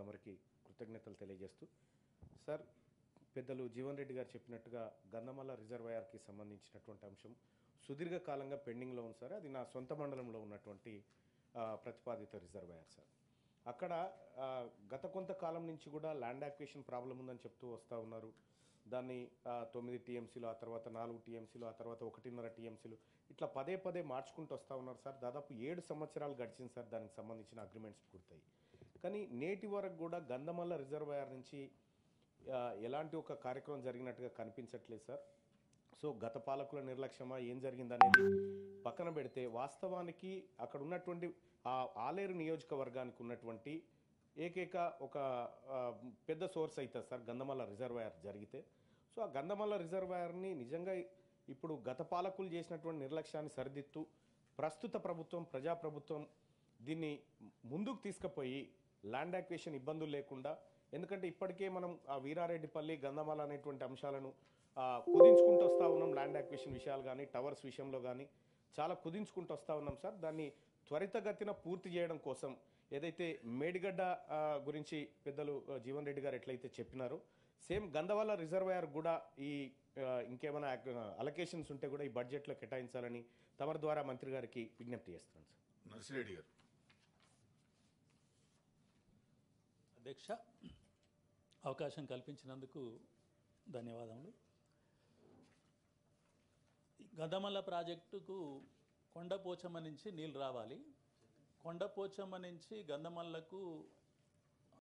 తమరికి కృతజ్ఞతలు తెలియజేస్తూ సార్ పెద్దలు జీవన్ రెడ్డి గారు చెప్పినట్టుగా గంధమల్ల రిజర్వాయర్కి సంబంధించినటువంటి అంశం సుదీర్ఘకాలంగా పెండింగ్లో ఉంది సార్. అది నా సొంత మండలంలో ఉన్నటువంటి ప్రతిపాదిత రిజర్వాయర్ సార్. అక్కడ గత కొంతకాలం నుంచి కూడా ల్యాండ్ యాక్విజిషన్ ప్రాబ్లం ఉందని చెప్తూ వస్తూ ఉన్నారు. దాన్ని 9 టీఎంసీలు, ఆ తర్వాత 4 టీఎంసీలు, ఆ తర్వాత 1.5 టీఎంసీలు ఇట్లా పదే పదే మార్చుకుంటూ వస్తూ ఉన్నారు సార్. దాదాపు 7 సంవత్సరాలు గడిచింది సార్ దానికి సంబంధించిన అగ్రిమెంట్స్ పూర్తయి. కానీ నేటి వరకు కూడా గంధమల్ల రిజర్వాయర్ నుంచి ఎలాంటి ఒక కార్యక్రమం జరిగినట్టుగా కనిపించట్లేదు సార్. సో గత పాలకుల నిర్లక్ష్యమా ఏం జరిగిందనేది పక్కన పెడితే వాస్తవానికి అక్కడ ఉన్నటువంటి ఆలేరు నియోజకవర్గానికి ఉన్నటువంటి ఏకైక ఒక పెద్ద సోర్స్ అవుతుంది సార్ గంధమల్ల రిజర్వాయర్ జరిగితే. సో ఆ గంధమల్ల రిజర్వాయర్ని నిజంగా ఇప్పుడు గత పాలకులు చేసినటువంటి నిర్లక్ష్యాన్ని సరిదిద్దుతూ ప్రస్తుత ప్రభుత్వం ప్రజాప్రభుత్వం దీన్ని ముందుకు తీసుకుపోయి ల్యాండ్ యాక్విజిషన్ ఇబ్బందులు లేకుండా, ఎందుకంటే ఇప్పటికే మనం ఆ వీరారెడ్డిపల్లి గంధమల్ల అనేటువంటి అంశాలను కుదించుకుంటూ వస్తూ ఉన్నాం. ల్యాండ్ యాక్విజిషన్ విషయాలు కానీ టవర్స్ విషయంలో కానీ చాలా కుదించుకుంటూ వస్తూ ఉన్నాం సార్. దాన్ని త్వరితగతిన పూర్తి చేయడం కోసం ఏదైతే మేడిగడ్డ గురించి పెద్దలు జీవన్ రెడ్డి గారు ఎట్లయితే చెప్పినారో సేమ్ గంధమల్ల రిజర్వాయర్ కూడా ఈ ఇంకేమైనా అలొకేషన్స్ ఉంటే కూడా ఈ బడ్జెట్లో కేటాయించాలని తమరి ద్వారా మంత్రి గారికి విజ్ఞప్తి చేస్తున్నాను సార్. నర్సిరెడ్డి గారు. అధ్యక్ష, అవకాశం కల్పించినందుకు ధన్యవాదములు. గంధమల్ల ప్రాజెక్టుకు కొండపోచమ్మ నుంచి నీళ్ళు రావాలి. కొండపోచమ్మ నుంచి గంధమల్లకు